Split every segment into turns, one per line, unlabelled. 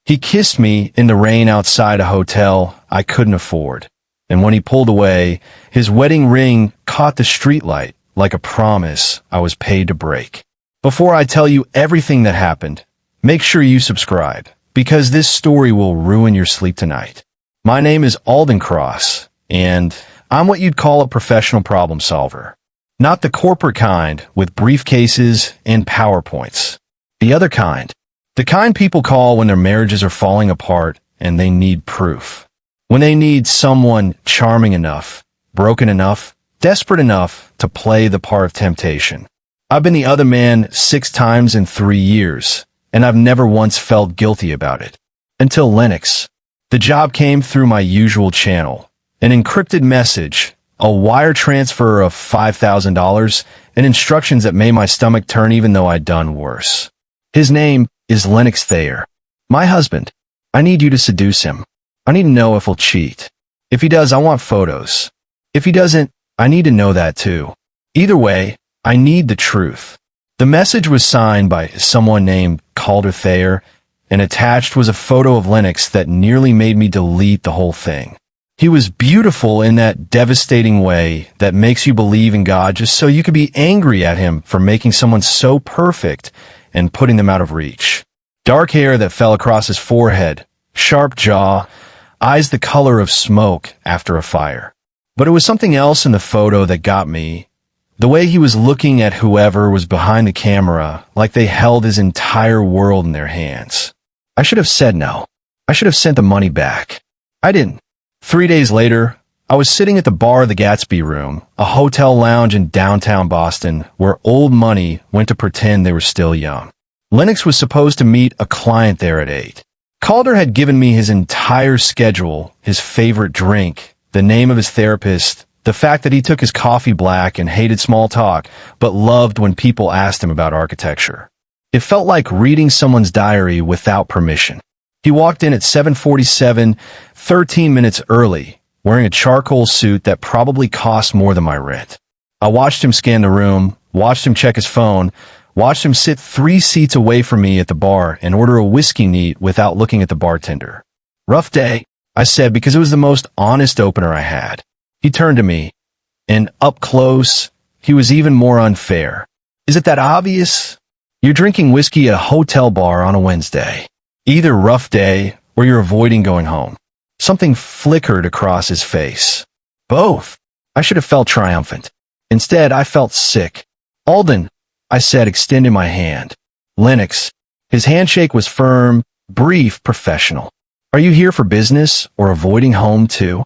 He kissed me in the rain outside a hotel I couldn't afford. And when he pulled away, his wedding ring caught the streetlight like a promise I was paid to break. Before I tell you everything that happened, make sure you subscribe, because this story will ruin your sleep tonight. My name is Alden Cross, and I'm what you'd call a professional problem solver. Not the corporate kind with briefcases and PowerPoints. The other kind. The kind people call when their marriages are falling apart and they need proof. When they need someone charming enough, broken enough, desperate enough to play the part of temptation. I've been the other man 6 times in 3 years, and I've never once felt guilty about it. Until Linux. The job came through my usual channel. An encrypted message, a wire transfer of $5,000, and instructions that made my stomach turn even though I'd done worse. His name is Linux Thayer. My husband. I need you to seduce him. I need to know if he'll cheat. If he does, I want photos. If he doesn't, I need to know that too. Either way, I need the truth. The message was signed by someone named Calder Thayer, and attached was a photo of Linux that nearly made me delete the whole thing. He was beautiful in that devastating way that makes you believe in God just so you could be angry at him for making someone so perfect and putting them out of reach. Dark hair that fell across his forehead, sharp jaw, eyes the color of smoke after a fire. But it was something else in the photo that got me. The way he was looking at whoever was behind the camera, like they held his entire world in their hands. I should have said no. I should have sent the money back. I didn't. 3 days later, I was sitting at the bar of the Gatsby Room, a hotel lounge in downtown Boston, where old money went to pretend they were still young. Linux was supposed to meet a client there at 8. Calder had given me his entire schedule, his favorite drink, the name of his therapist, the fact that he took his coffee black and hated small talk, but loved when people asked him about architecture. It felt like reading someone's diary without permission. He walked in at 7:47, 13 minutes early, wearing a charcoal suit that probably cost more than my rent. I watched him scan the room, watched him check his phone, watched him sit 3 seats away from me at the bar and order a whiskey neat without looking at the bartender. Rough day, I said, because it was the most honest opener I had. He turned to me, and up close, he was even more unfair. Is it that obvious? You're drinking whiskey at a hotel bar on a Wednesday. Either rough day, or you're avoiding going home. Something flickered across his face. Both. I should have felt triumphant. Instead, I felt sick. Alden, I said, extending my hand. Linux. His handshake was firm, brief, professional. Are you here for business or avoiding home too?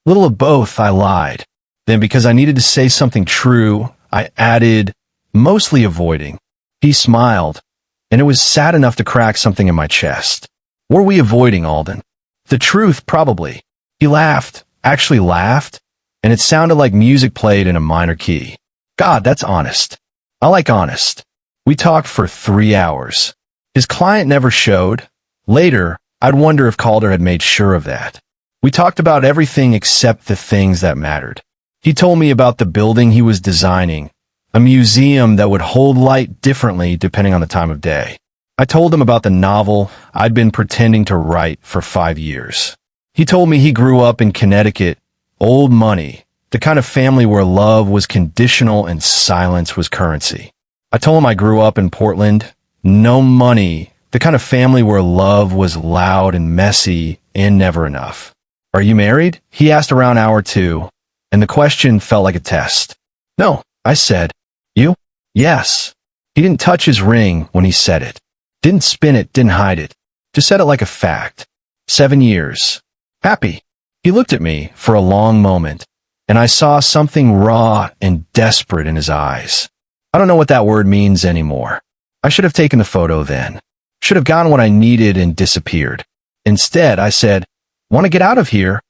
Little of both, I lied. Then, because I needed to say something true, I added, mostly avoiding. He smiled, and it was sad enough to crack something in my chest. Were we avoiding, Alden? The truth, probably. He laughed, actually laughed, and it sounded like music played in a minor key. God, that's honest. I like honest. We talked for 3 hours. His client never showed. Later, I'd wonder if Calder had made sure of that. We talked about everything except the things that mattered. He told me about the building he was designing, a museum that would hold light differently depending on the time of day. I told him about the novel I'd been pretending to write for 5 years. He told me he grew up in Connecticut, old money, the kind of family where love was conditional and silence was currency. I told him I grew up in Portland, no money, the kind of family where love was loud and messy and never enough. Are you married? He asked around hour 2, and the question felt like a test. No, I said. You? Yes. He didn't touch his ring when he said it. Didn't spin it, didn't hide it. Just said it like a fact. 7 years. Happy. He looked at me for a long moment, and I saw something raw and desperate in his eyes. I don't know what that word means anymore. I should have taken the photo then. Should have gotten what I needed and disappeared. Instead, I said, "Want to get out of here?"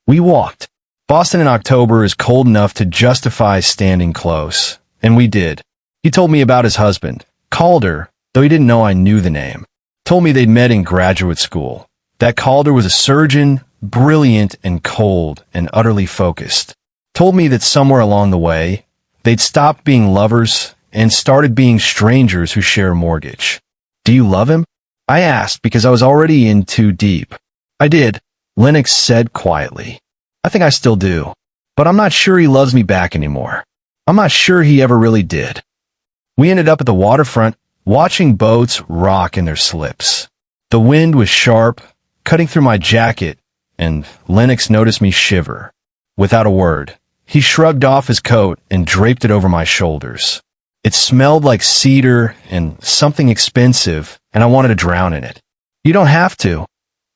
We walked. Boston in October is cold enough to justify standing close, and we did. He told me about his husband, Calder, though he didn't know I knew the name. Told me they'd met in graduate school. That Calder was a surgeon, brilliant and cold and utterly focused. Told me that somewhere along the way, they'd stopped being lovers and started being strangers who share a mortgage. Do you love him? I asked because I was already in too deep. I did, Lennox said quietly. I think I still do. But I'm not sure he loves me back anymore. I'm not sure he ever really did. We ended up at the waterfront, watching boats rock in their slips. The wind was sharp, cutting through my jacket, and Lennox noticed me shiver. Without a word, he shrugged off his coat and draped it over my shoulders. It smelled like cedar and something expensive, and I wanted to drown in it. You don't have to.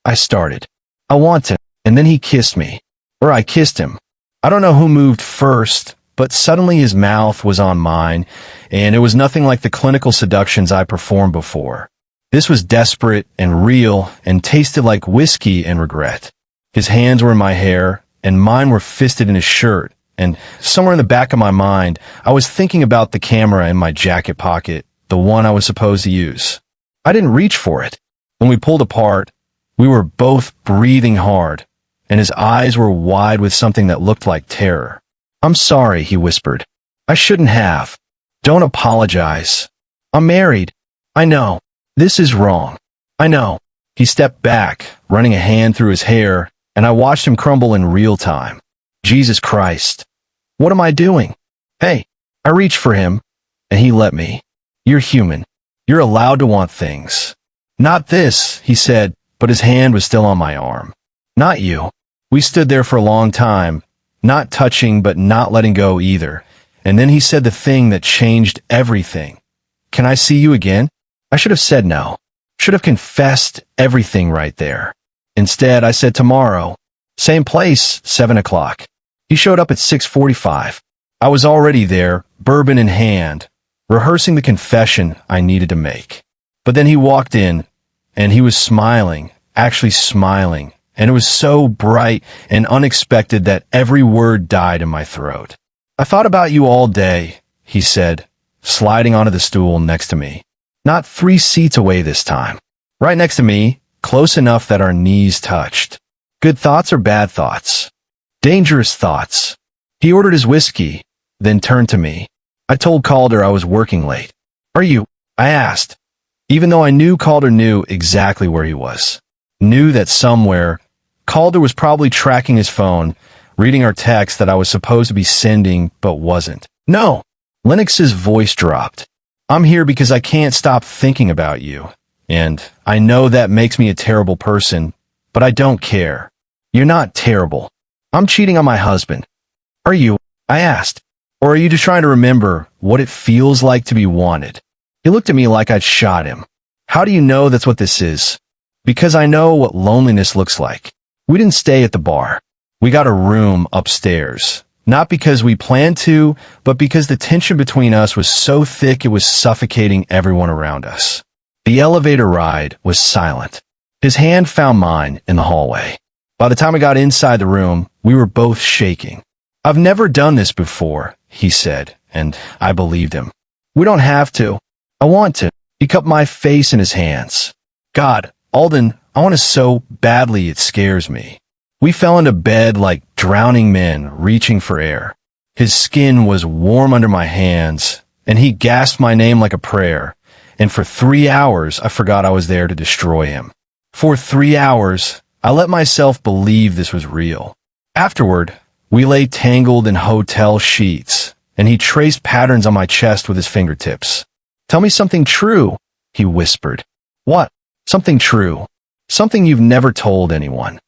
I started. I want to. And then he kissed me. Or I kissed him. I don't know who moved first, but suddenly his mouth was on mine, and it was nothing like the clinical seductions I performed before. This was desperate and real and tasted like whiskey and regret. His hands were in my hair, and mine were fisted in his shirt, and somewhere in the back of my mind, I was thinking about the camera in my jacket pocket, the one I was supposed to use. I didn't reach for it. When we pulled apart, we were both breathing hard, and his eyes were wide with something that looked like terror. I'm sorry, he whispered. I shouldn't have. Don't apologize. I'm married. I know. This is wrong. I know. He stepped back, running a hand through his hair, and I watched him crumble in real time. Jesus Christ. What am I doing? Hey, I reached for him, and he let me. You're human. You're allowed to want things. Not this, he said, but his hand was still on my arm. Not you. We stood there for a long time, not touching but not letting go either. And then he said the thing that changed everything. Can I see you again? I should have said no. Should have confessed everything right there. Instead, I said tomorrow. Same place, 7 o'clock. He showed up at 6:45. I was already there, bourbon in hand, rehearsing the confession I needed to make. But then he walked in, and he was smiling, actually smiling, and it was so bright and unexpected that every word died in my throat. I thought about you all day, he said, sliding onto the stool next to me. Not 3 seats away this time. Right next to me, close enough that our knees touched. Good thoughts or bad thoughts? Dangerous thoughts. He ordered his whiskey, then turned to me. I told Calder I was working late. Are you? I asked, even though I knew Calder knew exactly where he was. Knew that somewhere, Calder was probably tracking his phone, reading our text that I was supposed to be sending but wasn't. No. Lennox's voice dropped. I'm here because I can't stop thinking about you. And I know that makes me a terrible person, but I don't care. You're not terrible. I'm cheating on my husband. Are you? I asked. Or are you just trying to remember what it feels like to be wanted? He looked at me like I'd shot him. How do you know that's what this is? Because I know what loneliness looks like. We didn't stay at the bar. We got a room upstairs. Not because we planned to, but because the tension between us was so thick it was suffocating everyone around us. The elevator ride was silent. His hand found mine in the hallway. By the time I got inside the room, we were both shaking. I've never done this before, he said, and I believed him. We don't have to. I want to. He cupped my face in his hands. God, Alden, I want to so badly it scares me. We fell into bed like drowning men reaching for air. His skin was warm under my hands, and he gasped my name like a prayer. And for 3 hours, I forgot I was there to destroy him. For 3 hours, I let myself believe this was real. Afterward, we lay tangled in hotel sheets, and he traced patterns on my chest with his fingertips. Tell me something true, he whispered. What? Something true. Something you've never told anyone.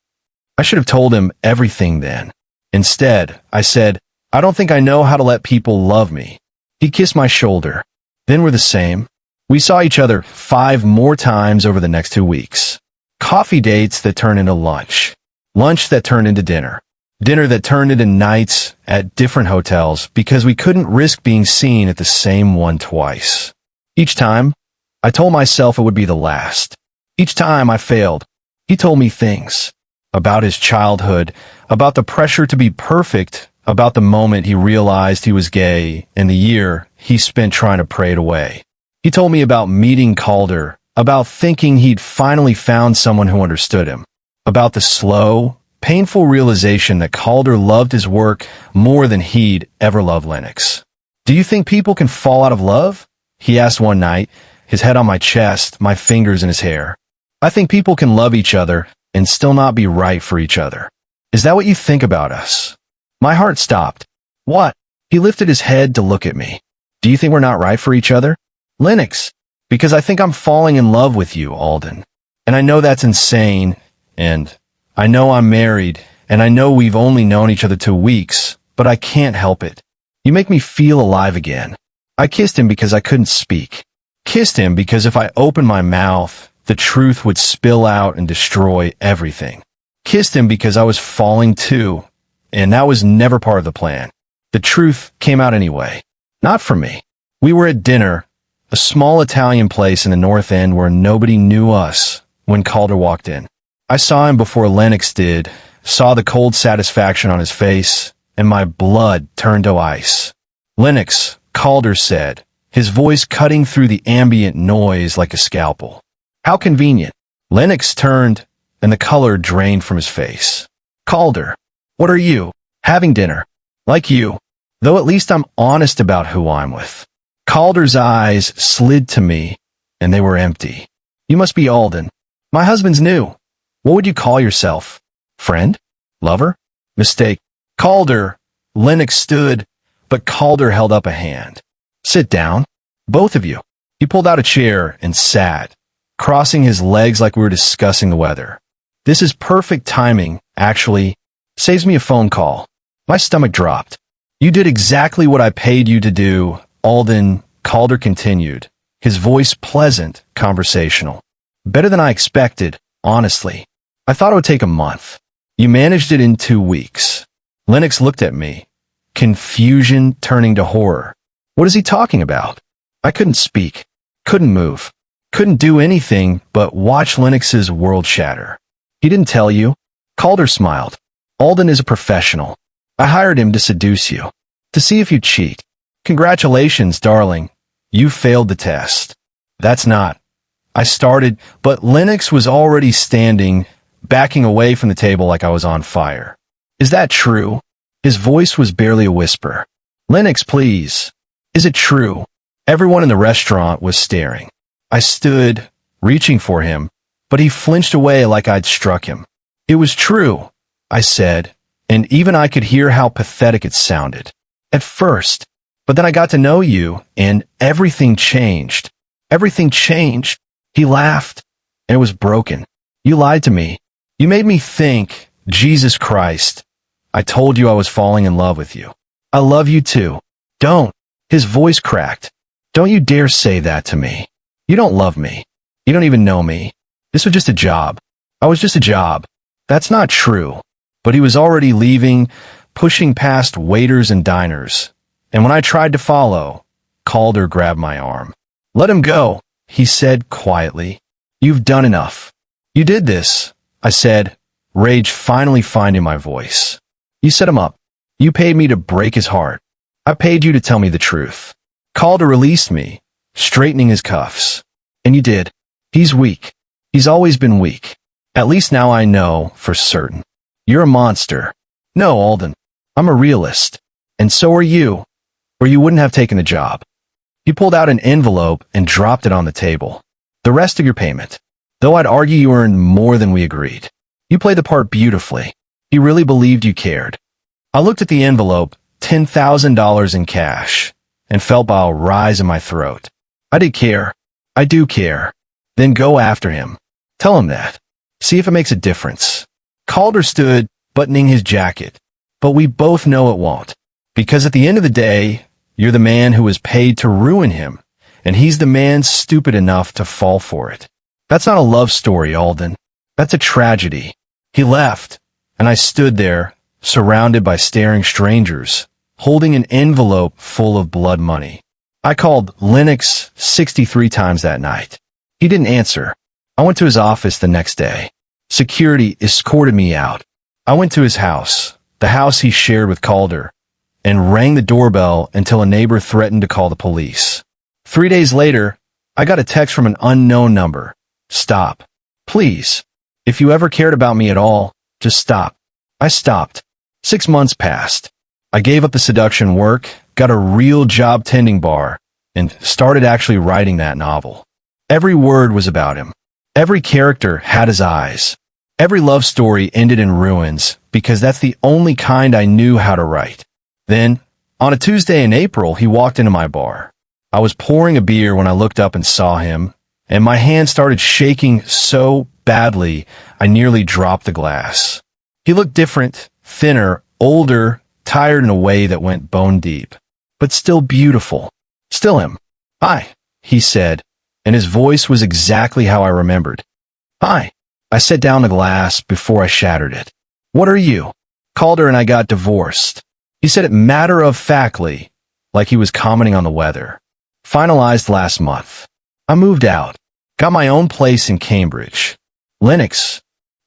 I should have told him everything then. Instead, I said, I don't think I know how to let people love me. He kissed my shoulder. Then we're the same. We saw each other 5 more times over the next 2 weeks. Coffee dates that turned into lunch. Lunch that turned into dinner. Dinner that turned into nights at different hotels because we couldn't risk being seen at the same one twice. Each time, I told myself it would be the last. Each time I failed, he told me things. About his childhood, about the pressure to be perfect, about the moment he realized he was gay, and the year he spent trying to pray it away. He told me about meeting Calder, about thinking he'd finally found someone who understood him, about the slow, painful realization that Calder loved his work more than he'd ever loved Lennox. Do you think people can fall out of love? He asked one night, his head on my chest, my fingers in his hair. I think people can love each other and still not be right for each other. Is that what you think about us? My heart stopped. What? He lifted his head to look at me. Do you think we're not right for each other? Lennox, because I think I'm falling in love with you, Alden. And I know that's insane, and I know I'm married, and I know we've only known each other 2 weeks, but I can't help it. You make me feel alive again. I kissed him because I couldn't speak. Kissed him because if I opened my mouth, the truth would spill out and destroy everything. Kissed him because I was falling too, and that was never part of the plan. The truth came out anyway. Not for me. We were at dinner, a small Italian place in the North End where nobody knew us, when Calder walked in. I saw him before Lennox did, saw the cold satisfaction on his face, and my blood turned to ice. Lennox, Calder said, his voice cutting through the ambient noise like a scalpel. How convenient. Lennox turned, and the color drained from his face. Calder, what are you? Having dinner. Like you. Though at least I'm honest about who I'm with. Calder's eyes slid to me, and they were empty. You must be Alden. My husband's new. What would you call yourself? Friend? Lover? Mistake. Calder. Lennox stood, but Calder held up a hand. Sit down. Both of you. He pulled out a chair and sat, crossing his legs like we were discussing the weather. This is perfect timing, actually. Saves me a phone call. My stomach dropped. You did exactly what I paid you to do, Alden, Calder continued, his voice pleasant, conversational. Better than I expected, honestly. I thought it would take a month. You managed it in 2 weeks. Lennox looked at me, confusion turning to horror. What is he talking about? I couldn't speak, couldn't move, couldn't do anything but watch Lennox's world shatter. He didn't tell you? Calder smiled. Alden is a professional. I hired him to seduce you, to see if you cheat. Congratulations, darling. You failed the test. That's not. I started, but Lennox was already standing, backing away from the table like I was on fire. Is that true? His voice was barely a whisper. Lennox, please. Is it true? Everyone in the restaurant was staring. I stood, reaching for him, but he flinched away like I'd struck him. It was true, I said, and even I could hear how pathetic it sounded. At first. But then I got to know you, and everything changed. Everything changed. He laughed, and it was broken. You lied to me. You made me think, Jesus Christ. I told you I was falling in love with you. I love you too. Don't. His voice cracked. Don't you dare say that to me. You don't love me. You don't even know me. This was just a job. I was just a job. That's not true. But he was already leaving, pushing past waiters and diners. And when I tried to follow, Calder grabbed my arm. Let him go, he said quietly. You've done enough. You did this, I said, rage finally finding my voice. You set him up. You paid me to break his heart. I paid you to tell me the truth. Calder released me, straightening his cuffs. And you did. He's weak. He's always been weak. At least now I know for certain. You're a monster. No, Alden. I'm a realist. And so are you. Or you wouldn't have taken the job. He pulled out an envelope and dropped it on the table. The rest of your payment. Though I'd argue you earned more than we agreed. You played the part beautifully. He really believed you cared. I looked at the envelope, $10,000 in cash, and felt a rise in my throat. I did care. I do care. Then go after him. Tell him that. See if it makes a difference. Calder stood, buttoning his jacket. But we both know it won't. Because at the end of the day, you're the man who was paid to ruin him, and he's the man stupid enough to fall for it. That's not a love story, Alden. That's a tragedy. He left, and I stood there, surrounded by staring strangers, holding an envelope full of blood money. I called Lennox 63 times that night. He didn't answer. I went to his office the next day. Security escorted me out. I went to his house, the house he shared with Calder, and rang the doorbell until a neighbor threatened to call the police. 3 days later, I got a text from an unknown number. Stop. Please. If you ever cared about me at all, just stop. I stopped. 6 months passed. I gave up the seduction work, got a real job tending bar, and started actually writing that novel. Every word was about him. Every character had his eyes. Every love story ended in ruins because that's the only kind I knew how to write. Then, on a Tuesday in April, he walked into my bar. I was pouring a beer when I looked up and saw him, and my hand started shaking so badly I nearly dropped the glass. He looked different, thinner, older, tired in a way that went bone deep, but still beautiful. Still him. "Hi," he said, and his voice was exactly how I remembered. "Hi." I set down the glass before I shattered it. "What are you?" "Calder and I got divorced." He said it matter-of-factly, like he was commenting on the weather. "Finalized last month. I moved out. Got my own place in Cambridge." "Lennox,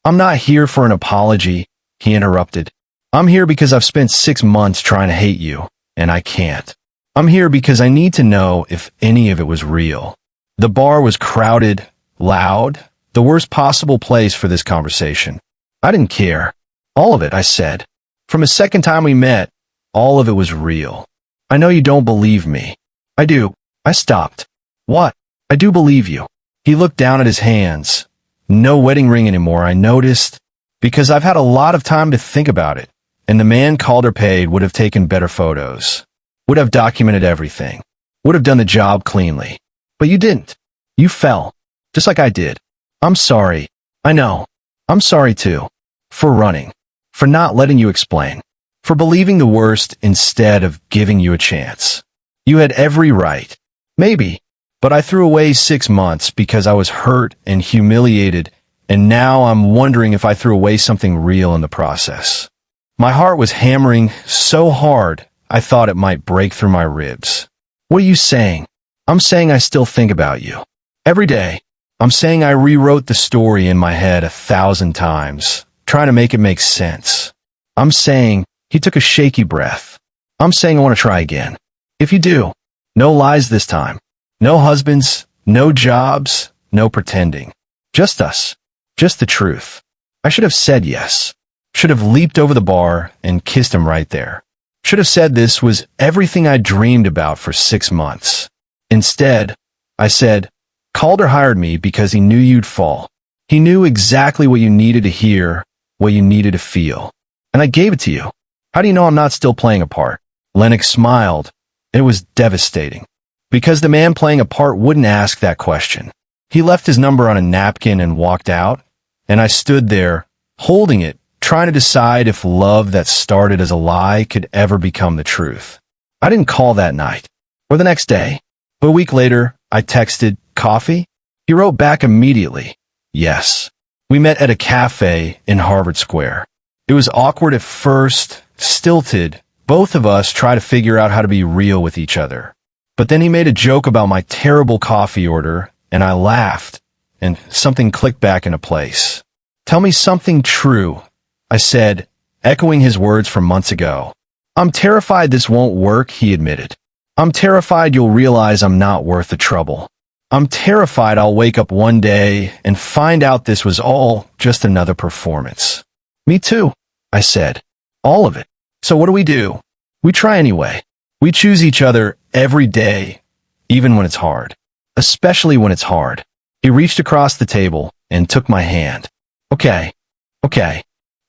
I'm not here for an apology," he interrupted. "I'm here because I've spent 6 months trying to hate you, and I can't. I'm here because I need to know if any of it was real." The bar was crowded, loud, the worst possible place for this conversation. I didn't care. "All of it," I said. "From the second time we met, all of it was real. I know you don't believe me." "I do." I stopped. "What?" "I do believe you." He looked down at his hands. No wedding ring anymore, I noticed, because I've had a lot of time to think about it, and the man Calder paid would have taken better photos, would have documented everything, would have done the job cleanly. But you didn't. You fell, just like I did. I'm sorry. I know. I'm sorry too. For running. For not letting you explain. For believing the worst instead of giving you a chance. You had every right. Maybe. But I threw away 6 months because I was hurt and humiliated, and now I'm wondering if I threw away something real in the process. My heart was hammering so hard I thought it might break through my ribs. "What are you saying?" "I'm saying I still think about you. Every day. I'm saying I rewrote the story in my head 1,000 times, trying to make it make sense. I'm saying," he took a shaky breath, "I'm saying I want to try again. If you do, no lies this time. No husbands, no jobs, no pretending. Just us. Just the truth." I should have said yes. Should have leaped over the bar and kissed him right there. Should have said this was everything I dreamed about for 6 months. Instead, I said, "Calder hired me because he knew you'd fall. He knew exactly what you needed to hear, what you needed to feel. And I gave it to you. How do you know I'm not still playing a part?" Lennox smiled. It was devastating. Because the man playing a part wouldn't ask that question. He left his number on a napkin and walked out, and I stood there, holding it, trying to decide if love that started as a lie could ever become the truth. I didn't call that night, or the next day. But a week later, I texted, "Coffee?" He wrote back immediately, "Yes." We met at a cafe in Harvard Square. It was awkward at first, stilted. Both of us tried to figure out how to be real with each other. But then he made a joke about my terrible coffee order, and I laughed, and something clicked back into place. "Tell me something true," I said, echoing his words from months ago. "I'm terrified this won't work," he admitted. "I'm terrified you'll realize I'm not worth the trouble. I'm terrified I'll wake up one day and find out this was all just another performance." "Me too," I said. "All of it." "So what do? We try anyway. We choose each other every day, even when it's hard. Especially when it's hard." He reached across the table and took my hand. Okay.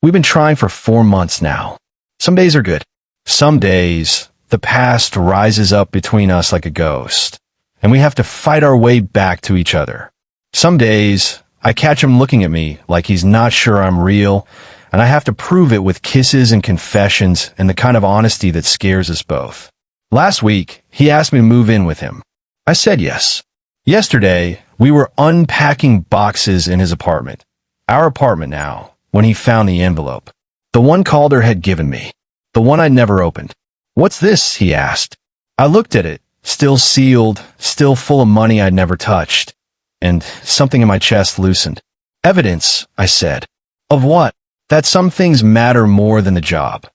We've been trying for 4 months now. Some days are good. Some days, the past rises up between us like a ghost, and we have to fight our way back to each other. Some days, I catch him looking at me like he's not sure I'm real, and I have to prove it with kisses and confessions and the kind of honesty that scares us both. Last week, he asked me to move in with him. I said yes. Yesterday, we were unpacking boxes in his apartment, our apartment now, when he found the envelope. The one Calder had given me. The one I'd never opened. "What's this?" he asked. I looked at it, still sealed, still full of money I'd never touched, and something in my chest loosened. "Evidence," I said. "Of what?" "That some things matter more than the job."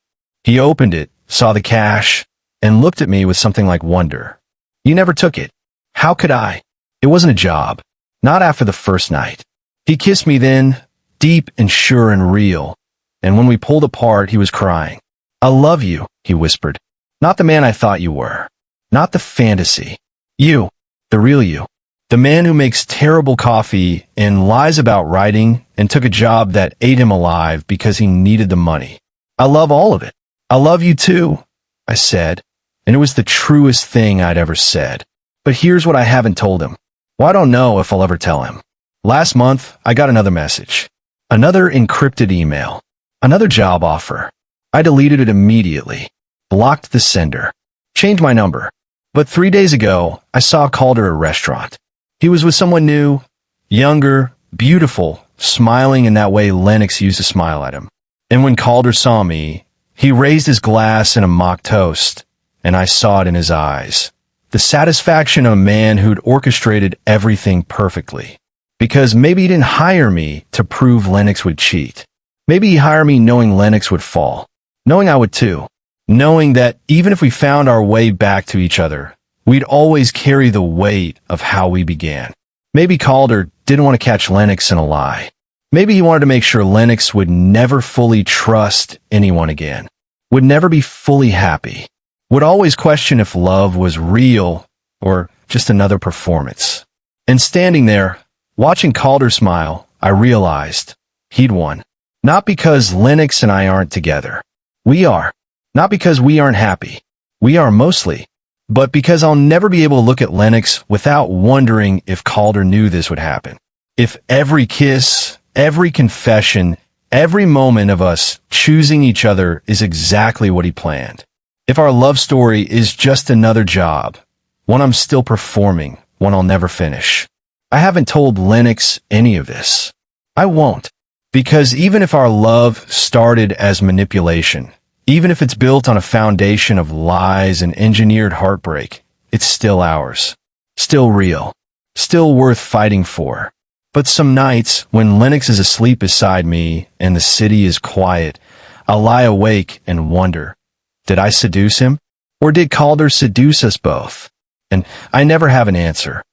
He opened it, saw the cash, and looked at me with something like wonder. "You never took it." "How could I? It wasn't a job. Not after the first night." He kissed me then, deep and sure and real, and when we pulled apart, he was crying. "I love you," he whispered. "Not the man I thought you were. Not the fantasy. You. The real you." The man who makes terrible coffee and lies about writing and took a job that ate him alive because he needed the money. I love all of it. I love you too, I said, and it was the truest thing I'd ever said. But here's what I haven't told him. Well, I don't know if I'll ever tell him. Last month, I got another message. Another encrypted email. Another job offer. I deleted it immediately. Blocked the sender. Changed my number. But 3 days ago, I saw Calder at a restaurant. He was with someone new, younger, beautiful, smiling in that way Lennox used to smile at him. And when Calder saw me, he raised his glass in a mock toast, and I saw it in his eyes. The satisfaction of a man who'd orchestrated everything perfectly. Because maybe he didn't hire me to prove Lennox would cheat. Maybe he hired me knowing Lennox would fall. Knowing I would too. Knowing that even if we found our way back to each other, we'd always carry the weight of how we began. Maybe Calder didn't want to catch Lennox in a lie. Maybe he wanted to make sure Lennox would never fully trust anyone again. Would never be fully happy. Would always question if love was real or just another performance. And standing there, watching Calder smile, I realized he'd won. Not because Lennox and I aren't together. We are. Not because we aren't happy. We are mostly. But because I'll never be able to look at Lennox without wondering if Calder knew this would happen. If every kiss, every confession, every moment of us choosing each other is exactly what he planned. If our love story is just another job, one I'm still performing, one I'll never finish. I haven't told Lennox any of this. I won't. Because even if our love started as manipulation, even if it's built on a foundation of lies and engineered heartbreak, it's still ours. Still real. Still worth fighting for. But some nights, when Lennox is asleep beside me and the city is quiet, I'll lie awake and wonder, did I seduce him? Or did Calder seduce us both? And I never have an answer.